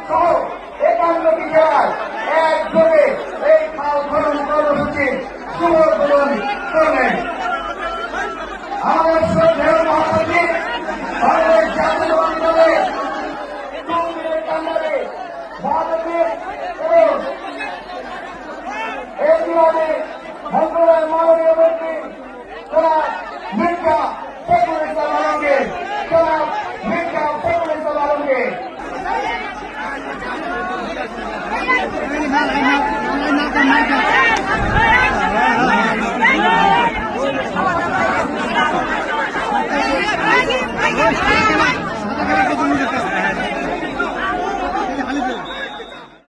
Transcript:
সহ 51টি জেলায় একযোগে এই খাল খনন কর্মসূচির শুভ উদ্বোধন করলেন। আমাদের শ্রদ্ধেয় মহাসচিব বাংলাদেশ জাতীয়তাবাদী দলের মহাসচিব